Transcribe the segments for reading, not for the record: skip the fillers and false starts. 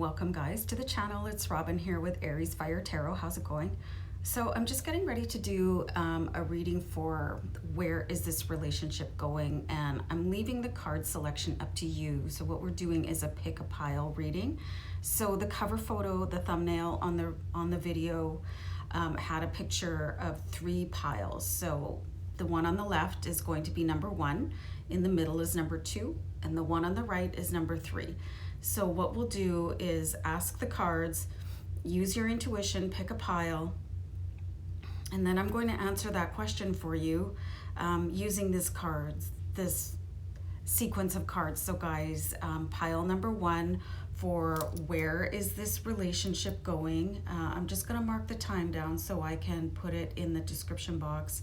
Welcome guys to the channel. It's Robin here with AriesFireTarot. How's it going? So I'm just getting ready to do a reading for where is this relationship going, and I'm leaving the card selection up to you. So what we're doing is a pick a pile reading. So the cover photo, the thumbnail on the video had a picture of 3 piles. So the one on the left is going to be number 1, in the middle is number 2, and the one on the right is number 3. So what we'll do is ask the cards, use your intuition, pick a pile, and then I'm going to answer that question for you using this sequence of cards. So guys, pile number 1 for where is this relationship going. I'm just going to mark the time down so I can put it in the description box.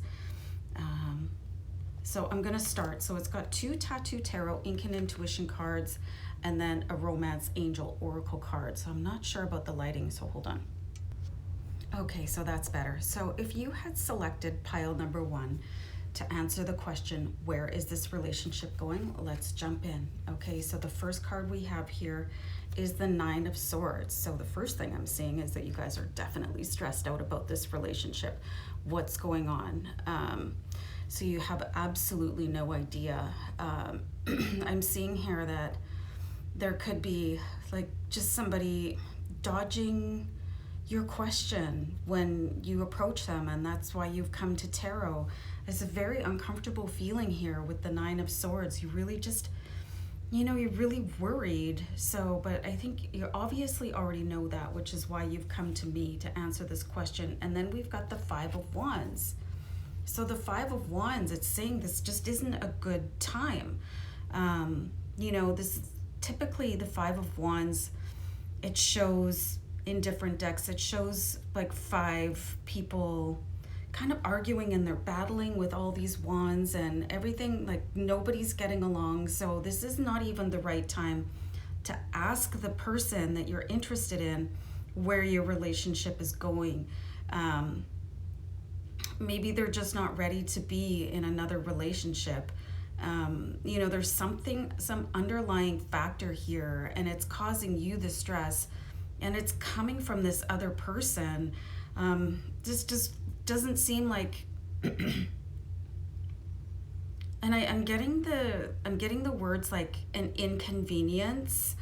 So I'm going to start. So it's got 2 Tattoo Tarot Ink and Intuition cards and then a Romance Angel Oracle card. So I'm not sure about the lighting, so hold on. Okay, so that's better. So if you had selected pile number 1 to answer the question, where is this relationship going? Let's jump in. Okay, so the first card we have here is the 9 of Swords. So the first thing I'm seeing is that you guys are definitely stressed out about this relationship. What's going on? So you have absolutely no idea. I'm seeing here that there could be like just somebody dodging your question when you approach them, and that's why you've come to tarot. It's a very uncomfortable feeling here with the 9 of Swords. You really just, you're really worried. So, but I think you obviously already know that, which is why you've come to me to answer this question. And then we've got the 5 of Wands. So the 5 of Wands, it's saying this just isn't a good time. This typically the 5 of Wands, it shows in different decks, it shows like 5 people kind of arguing, and they're battling with all these wands and everything, like nobody's getting along. So this is not even the right time to ask the person that you're interested in where your relationship is going. Maybe they're just not ready to be in another relationship. There's some underlying factor here, and it's causing you the stress, and it's coming from this other person. This just doesn't seem like and I'm getting the words like an inconvenience.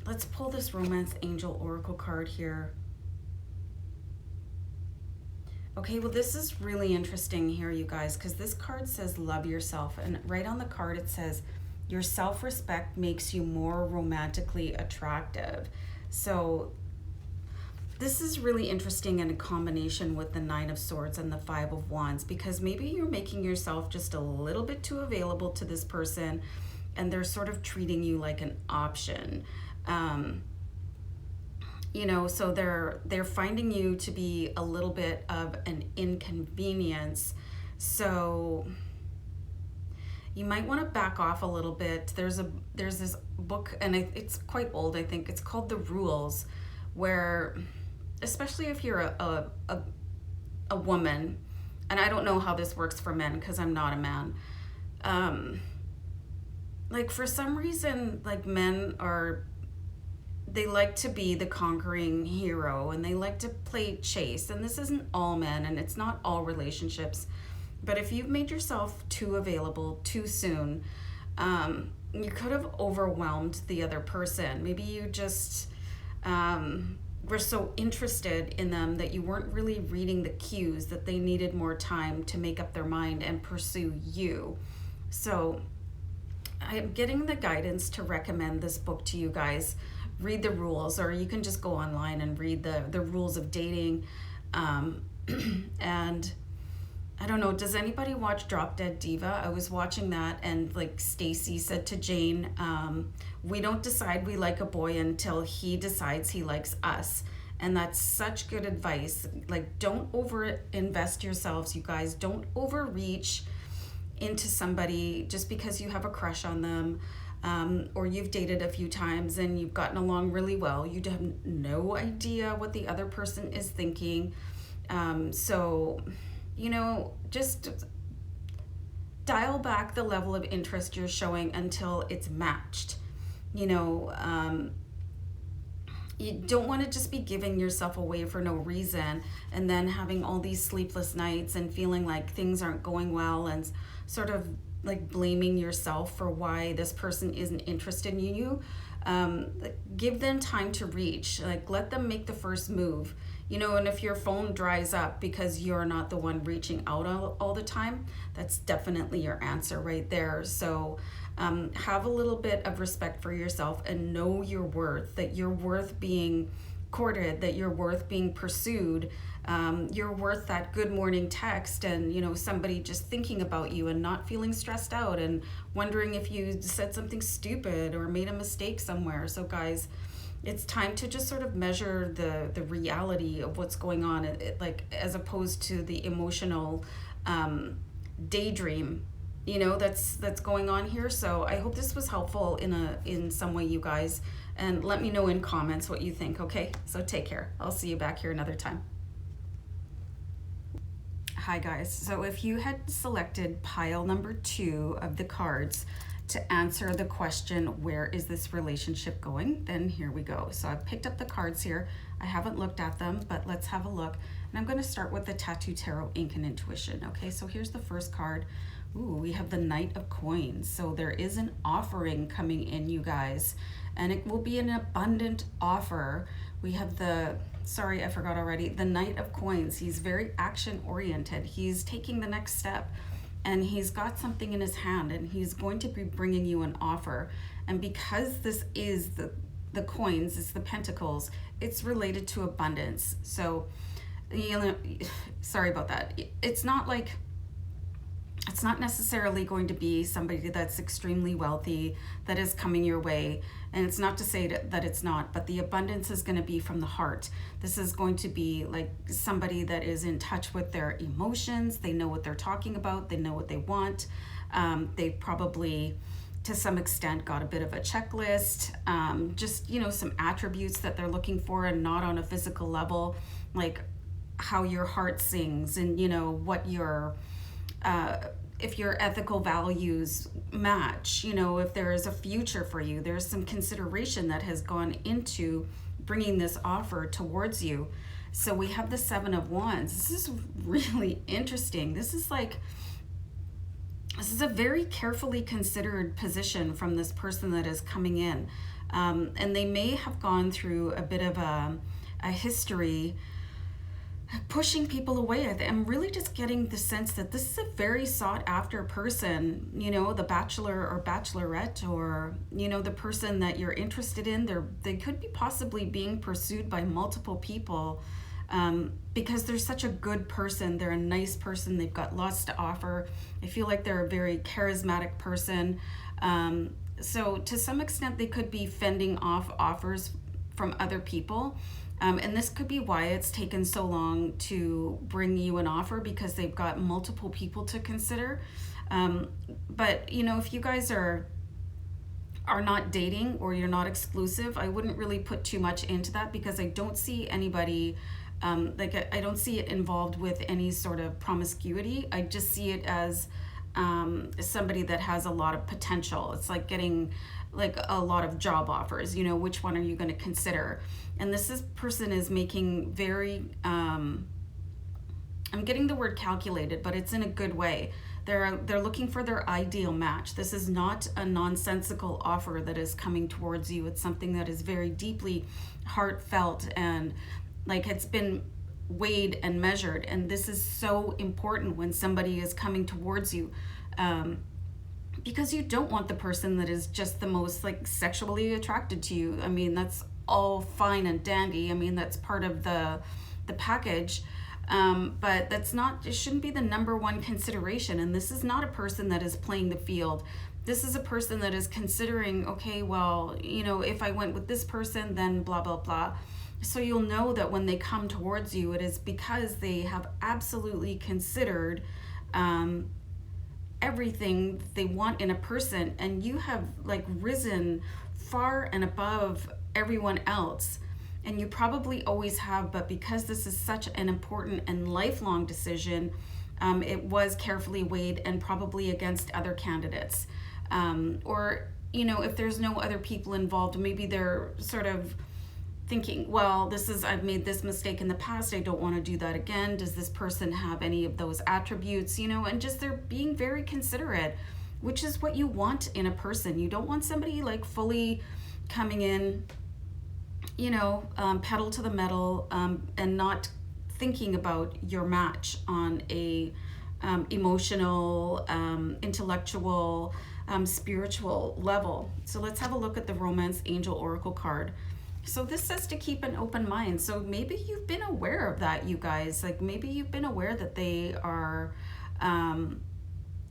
Let's pull this Romance Angel Oracle card here. Okay, well, this is really interesting here, you guys, because this card says love yourself, and right on the card it says your self-respect makes you more romantically attractive. So this is really interesting in a combination with the 9 of Swords and the 5 of Wands, because maybe you're making yourself just a little bit too available to this person, and they're sort of treating you like an option. So they're finding you to be a little bit of an inconvenience. So you might want to back off a little bit. There's this book, and it's quite old, I think. It's called The Rules, where, especially if you're a woman, and I don't know how this works for men because I'm not a man. Like for some reason, like men they like to be the conquering hero, and they like to play chase. And this isn't all men, and it's not all relationships. But if you've made yourself too available too soon, you could have overwhelmed the other person. Maybe you just were so interested in them that you weren't really reading the cues that they needed more time to make up their mind and pursue you. So I'm getting the guidance to recommend this book to you guys. Read The Rules, or you can just go online and read the rules of dating. And I don't know, does anybody watch Drop Dead Diva? I was watching that, and like Stacy said to Jane, we don't decide we like a boy until he decides he likes us. And that's such good advice. Like, don't over invest yourselves, you guys. Don't overreach into somebody just because you have a crush on them. Or you've dated a few times and you've gotten along really well. You have no idea what the other person is thinking. So, just dial back the level of interest you're showing until it's matched. You know, you don't want to just be giving yourself away for no reason and then having all these sleepless nights and feeling like things aren't going well and sort of like blaming yourself for why this person isn't interested in you. Give them time to reach, like let them make the first move, you know. And if your phone dries up because you're not the one reaching out all the time, that's definitely your answer right there. So have a little bit of respect for yourself and know your worth, that you're worth being courted, that you're worth being pursued. You're worth that good morning text and, you know, somebody just thinking about you and not feeling stressed out and wondering if you said something stupid or made a mistake somewhere. So guys, it's time to just sort of measure the reality of what's going on, like as opposed to the emotional daydream, you know, that's going on here. So I hope this was helpful in some way, you guys, and let me know in comments what you think. Okay, so take care. I'll see you back here another time. Hi guys, so if you had selected pile number 2 of the cards to answer the question, where is this relationship going, then here we go. So I've picked up the cards here. I haven't looked at them, but let's have a look. And I'm going to start with the Tattoo Tarot Ink and Intuition. Okay, so here's the first card. Ooh, we have the Knight of Coins. So there is an offering coming in, you guys, and it will be an abundant offer. We have the, sorry, I forgot already, the Knight of Coins. He's very action oriented. He's taking the next step and he's got something in his hand and he's going to be bringing you an offer. And because this is the coins, it's the pentacles, it's related to abundance. So, you know, sorry about that. It's not like, it's not necessarily going to be somebody that's extremely wealthy that is coming your way. And it's not to say that it's not, but the abundance is going to be from the heart. This is going to be like somebody that is in touch with their emotions. They know what they're talking about. They know what they want. They probably, to some extent, got a bit of a checklist. Just, you know, some attributes that they're looking for, and not on a physical level, like how your heart sings and, you know, what your if your ethical values match, you know, if there is a future for you. There's some consideration that has gone into bringing this offer towards you. So we have the Seven of Wands. This is really interesting. This is a very carefully considered position from this person that is coming in. And they may have gone through a bit of a history pushing people away. I'm really just getting the sense that this is a very sought after person, you know, the bachelor or bachelorette, or, you know, the person that you're interested in. They could be possibly being pursued by multiple people because they're such a good person. They're a nice person. They've got lots to offer. I feel like they're a very charismatic person. So to some extent, they could be fending off offers from other people. And this could be why it's taken so long to bring you an offer, because they've got multiple people to consider. But, you know, if you guys are not dating or you're not exclusive, I wouldn't really put too much into that, because I don't see anybody, I don't see it involved with any sort of promiscuity. I just see it as somebody that has a lot of potential. It's like getting like a lot of job offers, you know, which one are you going to consider? And this person is making very, I'm getting the word calculated, but it's in a good way. They're looking for their ideal match. This is not a nonsensical offer that is coming towards you. It's something that is very deeply heartfelt and like it's been weighed and measured. And this is so important when somebody is coming towards you. Because you don't want the person that is just the most like sexually attracted to you. I mean, that's all fine and dandy. I mean, that's part of the package. But that's not, it shouldn't be the number one consideration. And this is not a person that is playing the field. This is a person that is considering, okay, well, you know, if I went with this person, then blah, blah, blah. So you'll know that when they come towards you, it is because they have absolutely considered everything they want in a person, and you have like risen far and above everyone else, and you probably always have, but because this is such an important and lifelong decision, it was carefully weighed and probably against other candidates. Or, you know, if there's no other people involved, maybe they're sort of thinking, well, I've made this mistake in the past, I don't want to do that again. Does this person have any of those attributes, you know? And just they're being very considerate, which is what you want in a person. You don't want somebody like fully coming in, you know, pedal to the metal, and not thinking about your match on a emotional, intellectual, spiritual level. So let's have a look at the Romance Angel Oracle card. So this says to keep an open mind. So maybe you've been aware of that, you guys. Like maybe you've been aware that they are,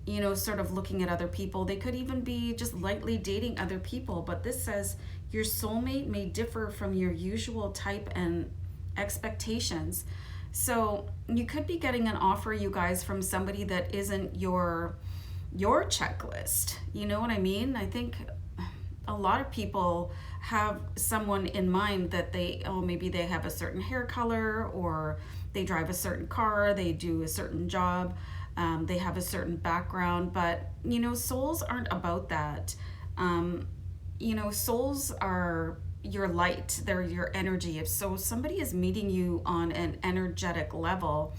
you know, sort of looking at other people. They could even be just lightly dating other people. But this says your soulmate may differ from your usual type and expectations. So you could be getting an offer, you guys, from somebody that isn't your checklist. You know what I mean? I think a lot of people have someone in mind that maybe they have a certain hair color, or they drive a certain car, they do a certain job, they have a certain background. But, you know, souls aren't about that. You know, souls are your light, they're your energy. If somebody is meeting you on an energetic level,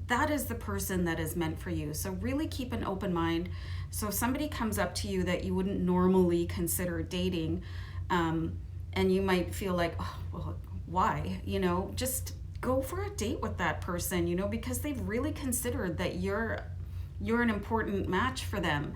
that is the person that is meant for you. So really keep an open mind. So if somebody comes up to you that you wouldn't normally consider dating, and you might feel like, oh, well, why? You know, just go for a date with that person, you know, because they've really considered that you're an important match for them.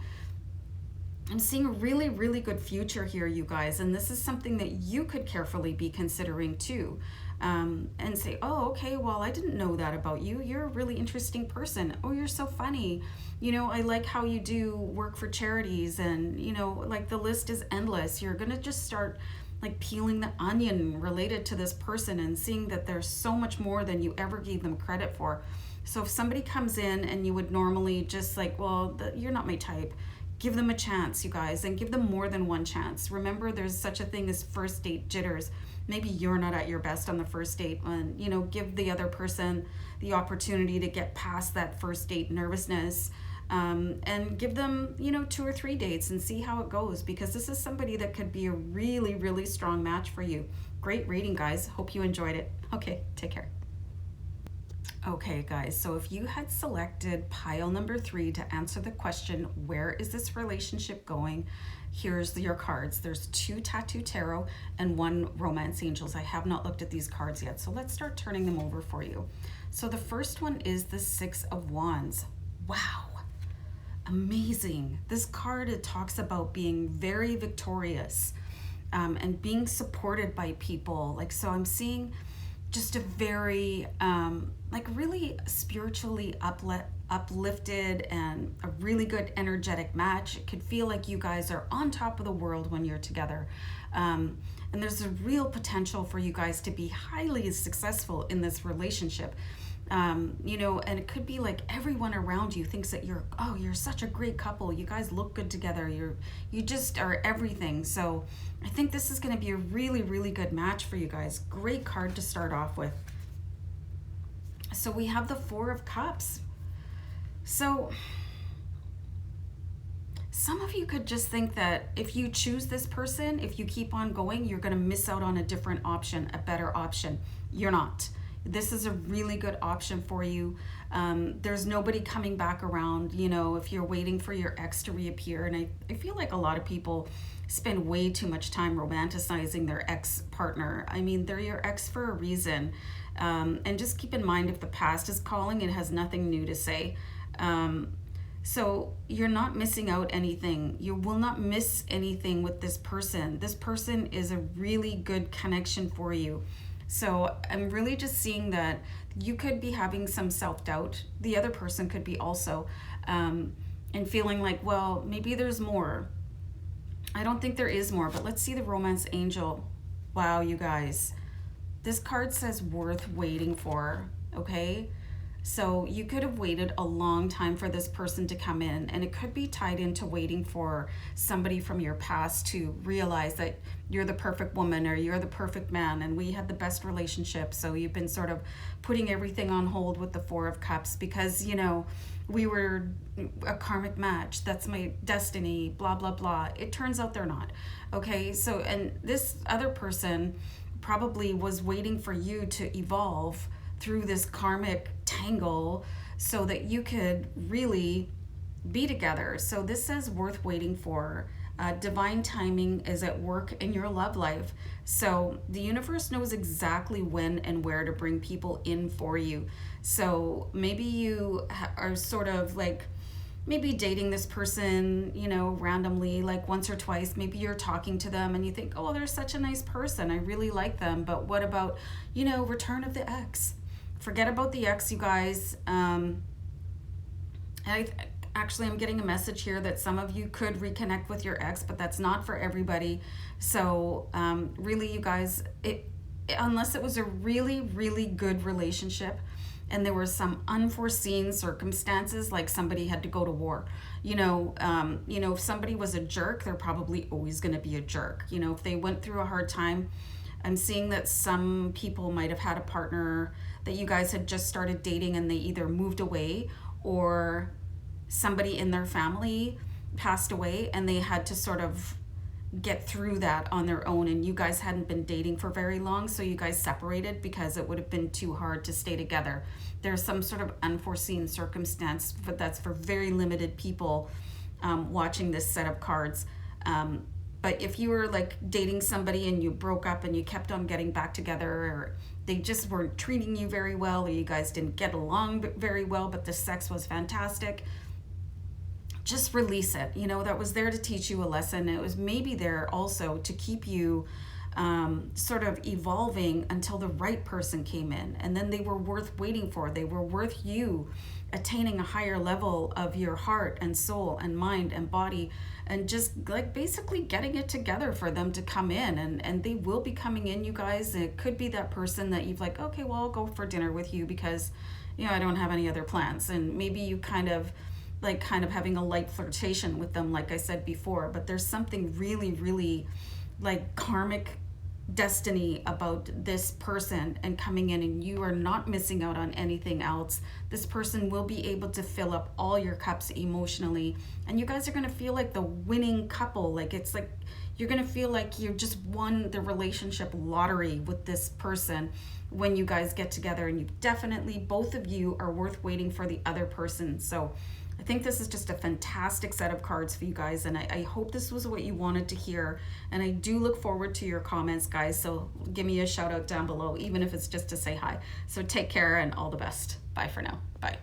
I'm seeing a really, really good future here, you guys. And this is something that you could carefully be considering too. And say, oh, okay, well, I didn't know that about you. You're a really interesting person. Oh, you're so funny. You know, I like how you do work for charities, and, you know, like the list is endless. You're going to just start like peeling the onion related to this person and seeing that there's so much more than you ever gave them credit for. So if somebody comes in and you would normally just like, well, you're not my type, give them a chance, you guys, and give them more than one chance. Remember, there's such a thing as first date jitters. Maybe you're not at your best on the first date, and, you know, give the other person the opportunity to get past that first date nervousness, and give them, you know, 2 or 3 dates and see how it goes, because this is somebody that could be a really, really strong match for you. Great reading, guys. Hope you enjoyed it. Okay, take care. Okay, guys, so if you had selected pile number 3 to answer the question, where is this relationship going? Here's your cards. There's 2 Tattoo Tarot and 1 Romance Angels. I have not looked at these cards yet, so let's start turning them over for you. So the first one is the 6 of Wands. Wow, amazing. This card, it talks about being very victorious, and being supported by people. Like, so I'm seeing just a very, like really spiritually uplifted and a really good energetic match. It could feel like you guys are on top of the world when you're together. And there's a real potential for you guys to be highly successful in this relationship. You know, and it could be like everyone around you thinks that you're such a great couple. You guys look good together. You just are everything. So I think this is going to be a really, really good match for you guys. Great card to start off with. So we have the 4 of Cups. So some of you could just think that if you choose this person, if you keep on going, you're going to miss out on a different option, a better option. You're not. This is a really good option for you. There's nobody coming back around, you know, if you're waiting for your ex to reappear. And I feel like a lot of people spend way too much time romanticizing their ex-partner. I mean, they're your ex for a reason. And just keep in mind, if the past is calling, it has nothing new to say. So you're not missing out anything. You will not miss anything with this person. This person is a really good connection for you. So I'm really just seeing that you could be having some self-doubt. The other person could be also, and feeling like, well, maybe there's more. I don't think there is more, but let's see the Romance Angel. Wow, you guys. This card says worth waiting for, okay? So you could have waited a long time for this person to come in, and it could be tied into waiting for somebody from your past to realize that you're the perfect woman or you're the perfect man and we had the best relationship. So you've been sort of putting everything on hold with the 4 of Cups because, you know, we were a karmic match, that's my destiny, blah blah blah. It turns out they're not. Okay, so and this other person probably was waiting for you to evolve through this karmic tangle so that you could really be together. So this says worth waiting for. Divine timing is at work in your love life. So the universe knows exactly when and where to bring people in for you. So maybe you are sort of like maybe dating this person, you know, randomly, like once or twice. Maybe you're talking to them and you think, oh, they're such a nice person, I really like them. But what about, you know, return of the ex? Forget about the ex, you guys. Actually, I'm getting a message here that some of you could reconnect with your ex, but that's not for everybody. So really, you guys, unless it was a really, really good relationship and there were some unforeseen circumstances, like somebody had to go to war, you know, if somebody was a jerk, they're probably always going to be a jerk. You know, if they went through a hard time, I'm seeing that some people might have had a partner that you guys had just started dating and they either moved away or somebody in their family passed away and they had to sort of get through that on their own, and you guys hadn't been dating for very long, so you guys separated because it would have been too hard to stay together. There's some sort of unforeseen circumstance, but that's for very limited people watching this set of cards. But if you were like dating somebody and you broke up and you kept on getting back together, or they just weren't treating you very well, or you guys didn't get along very well, but the sex was fantastic, just release it. You know, that was there to teach you a lesson. It was maybe there also to keep you sort of evolving until the right person came in, and then they were worth waiting for. They were worth you attaining a higher level of your heart and soul and mind and body, and just like basically getting it together for them to come in, and they will be coming in, you guys. It could be that person that you've like, okay, well, I'll go for dinner with you because, you know, I don't have any other plans, and maybe you kind of having a light flirtation with them, like I said before, but there's something really, really like karmic destiny about this person and coming in, and you are not missing out on anything else. This person will be able to fill up all your cups emotionally, and you guys are going to feel like the winning couple. Like it's like you're going to feel like you just won the relationship lottery with this person when you guys get together, and you definitely, both of you are worth waiting for the other person. So I think this is just a fantastic set of cards for you guys, and I hope this was what you wanted to hear, and I do look forward to your comments, guys. So give me a shout out down below, even if it's just to say hi. So take care and all the best. Bye for now. Bye.